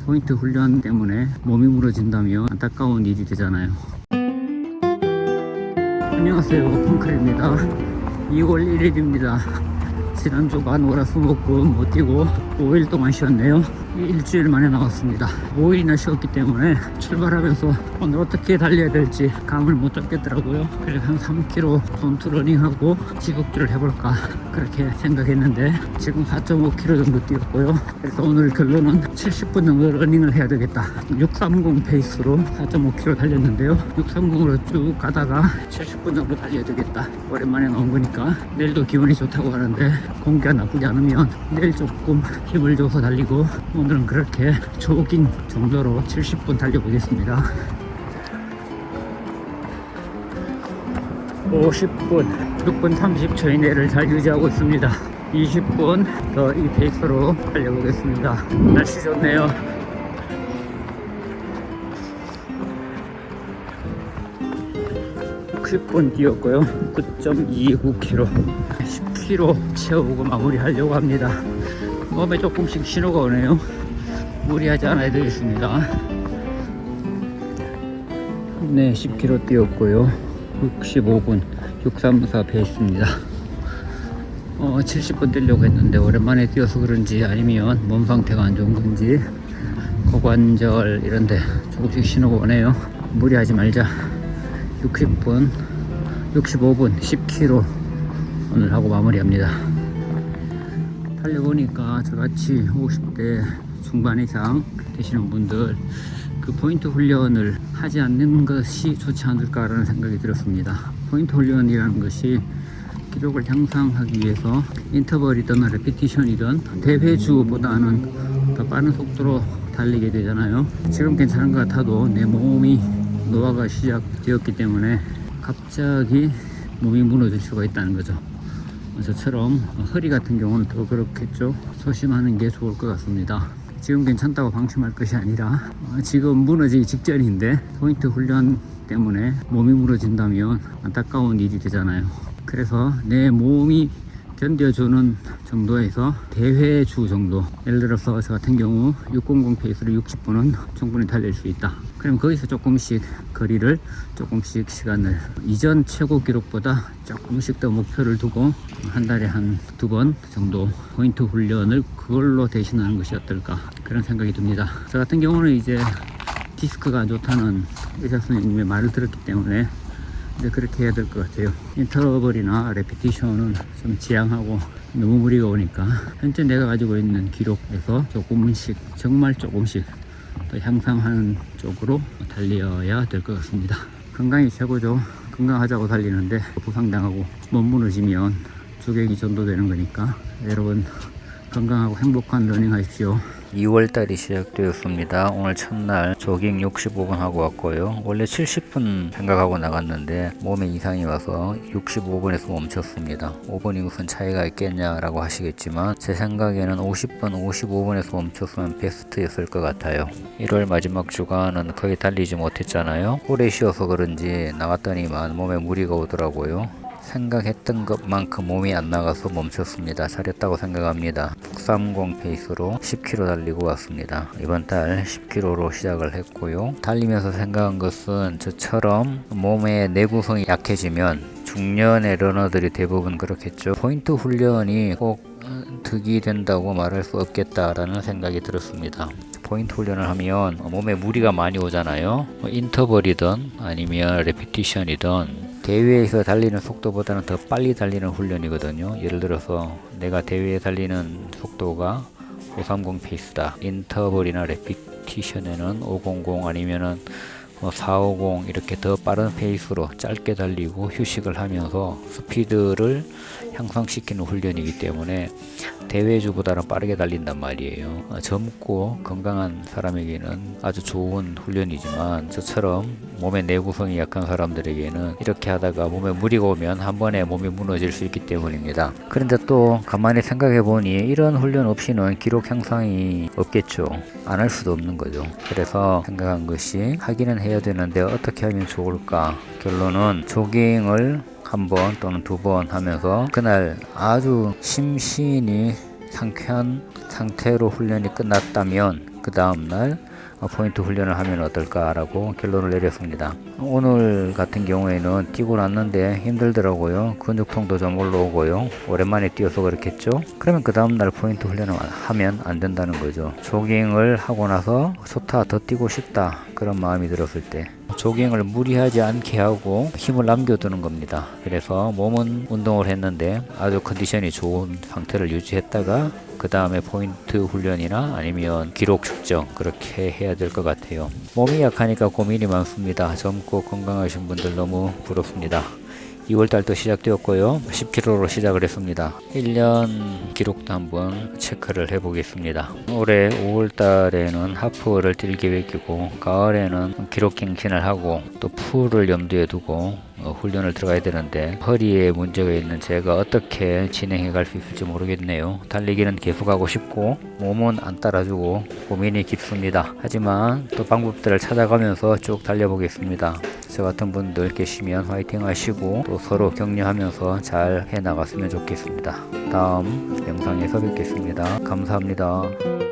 포인트 훈련 때문에 몸이 무너진다면 안타까운 일이 되잖아요. 안녕하세요, 펑클입니다. 2월 1일입니다 지난주가 월화수목금 못 뛰고 5일 동안 쉬었네요. 일주일 만에 나왔습니다. 5일이나 쉬었기 때문에 출발하면서 오늘 어떻게 달려야 될지 감을 못 잡겠더라고요. 그래서 한 3km 손투 러닝하고 지속주를 해볼까 그렇게 생각했는데 지금 4.5km 정도 뛰었고요. 그래서 오늘 결론은 70분 정도 러닝을 해야 되겠다. 630 페이스로 4.5km 달렸는데요. 630으로 쭉 가다가 70분 정도 달려야 되겠다. 오랜만에 나온 거니까. 내일도 기분이 좋다고 하는데 공기가 나쁘지 않으면 내일 조금 힘을 줘서 달리고, 오늘은 그렇게 조깅 정도로 70분 달려보겠습니다. 50분, 6분 30초 이내를 잘 유지하고 있습니다. 20분 더 이 페이스로 달려보겠습니다. 날씨 좋네요. 60분 뛰었고요. 9.29km, 10km 채우고 마무리하려고 합니다. 몸에 조금씩 신호가 오네요. 무리하지 않아야 되겠습니다. 네, 10km 뛰었고요. 65분 634 페이스입니다. 70분 뛰려고 했는데 오랜만에 뛰어서 그런지 아니면 몸 상태가 안 좋은 건지 고관절 이런데 조금씩 신호가 오네요. 무리하지 말자. 60분 65분 10km 오늘 하고 마무리합니다. 달려보니까 저같이 50대 중반 이상 되시는 분들 그 포인트 훈련을 하지 않는 것이 좋지 않을까라는 생각이 들었습니다. 포인트 훈련이라는 것이 기록을 향상하기 위해서 인터벌이든 레피티션이든 대회주보다는 더 빠른 속도로 달리게 되잖아요. 지금 괜찮은 것 같아도 내 몸이 노화가 시작되었기 때문에 갑자기 몸이 무너질 수가 있다는 거죠. 저처럼 허리 같은 경우는 더 그렇겠죠. 조심하는 게 좋을 것 같습니다. 지금 괜찮다고 방심할 것이 아니라 지금 무너지기 직전인데 포인트 훈련 때문에 몸이 무너진다면 안타까운 일이 되잖아요. 그래서 내 몸이 견뎌주는 정도에서 대회주 정도, 예를 들어서 저 같은 경우 600 페이스로 60분은 충분히 달릴 수 있다. 그럼 거기서 조금씩 거리를, 조금씩 시간을 이전 최고 기록보다 조금씩 더 목표를 두고 한 달에 한 2번 정도 포인트 훈련을 그걸로 대신하는 것이 어떨까 그런 생각이 듭니다. 저 같은 경우는 이제 디스크가 안 좋다는 의사 선생님의 말을 들었기 때문에 이제 그렇게 해야 될 것 같아요. 인터벌이나 레피티션은 좀 지양하고 너무 무리가 오니까 현재 내가 가지고 있는 기록에서 조금씩, 정말 조금씩 더 향상하는 쪽으로 달려야 될 것 같습니다. 건강이 최고죠. 건강하자고 달리는데 부상당하고 못 무너지면 주객이 전도되는 거니까 여러분 건강하고 행복한 러닝 하십시오. 2월달이 시작되었습니다. 오늘 첫날 조깅 65분 하고 왔고요. 원래 70분 생각하고 나갔는데 몸에 이상이 와서 65분에서 멈췄습니다. 5분이 무슨 차이가 있겠냐라고 하시겠지만 제 생각에는 50분, 55분에서 멈췄으면 베스트였을 것 같아요. 1월 마지막 주간은 거의 달리지 못했잖아요. 오래 쉬어서 그런지 나갔더니만 몸에 무리가 오더라고요. 생각했던 것만큼 몸이 안 나가서 멈췄습니다. 잘했다고 생각합니다. 630 페이스로 10km 달리고 왔습니다. 이번 달 10km로 시작을 했고요. 달리면서 생각한 것은 저처럼 몸의 내구성이 약해지면 중년의 러너들이 대부분 그렇겠죠. 포인트 훈련이 꼭 득이 된다고 말할 수 없겠다라는 생각이 들었습니다. 포인트 훈련을 하면 몸에 무리가 많이 오잖아요. 인터벌이든 아니면 레피티션이든 대회에서 달리는 속도보다는 더 빨리 달리는 훈련이거든요. 예를 들어서 내가 대회에 달리는 속도가 530 페이스다. 인터벌이나 레피티션에는 500 아니면은 450 이렇게 더 빠른 페이스로 짧게 달리고 휴식을 하면서 스피드를 향상시키는 훈련이기 때문에 대회주보다는 빠르게 달린단 말이에요. 젊고 건강한 사람에게는 아주 좋은 훈련이지만 저처럼 몸의 내구성이 약한 사람들에게는 이렇게 하다가 몸에 무리가 오면 한 번에 몸이 무너질 수 있기 때문입니다. 그런데 또 가만히 생각해 보니 이런 훈련 없이는 기록 향상이 없겠죠. 안 할 수도 없는 거죠. 그래서 생각한 것이 하기는 해야 되는데 어떻게 하면 좋을까? 결론은 조깅을 한 번 또는 2번 하면서 그날 아주 심신이 상쾌한 상태로 훈련이 끝났다면 그 다음날 포인트 훈련을 하면 어떨까라고 결론을 내렸습니다. 오늘 같은 경우에는 뛰고 났는데 힘들더라고요. 근육통도 좀 올라오고요. 오랜만에 뛰어서 그렇겠죠. 그러면 그 다음날 포인트 훈련을 하면 안 된다는 거죠. 조깅을 하고 나서 좋다, 더 뛰고 싶다, 그런 마음이 들었을 때 조깅을 무리하지 않게 하고 힘을 남겨두는 겁니다. 그래서 몸은 운동을 했는데 아주 컨디션이 좋은 상태를 유지했다가 그 다음에 포인트 훈련이나 아니면 기록 측정, 그렇게 해야 될 것 같아요. 몸이 약하니까 고민이 많습니다. 젊고 건강하신 분들 너무 부럽습니다. 2월달도 시작되었고요. 10km로 시작을 했습니다. 1년 기록도 한번 체크를 해보겠습니다. 올해 5월달에는 하프를 뛸 계획이고, 가을에는 기록 갱신을 하고 또 풀을 염두에 두고 훈련을 들어가야 되는데, 허리에 문제가 있는 제가 어떻게 진행해 갈 수 있을지 모르겠네요. 달리기는 계속하고 싶고 몸은 안 따라주고 고민이 깊습니다. 하지만 또 방법들을 찾아가면서 쭉 달려보겠습니다. 저 같은 분들 계시면 화이팅 하시고 또 서로 격려하면서 잘 해나갔으면 좋겠습니다. 다음 영상에서 뵙겠습니다. 감사합니다.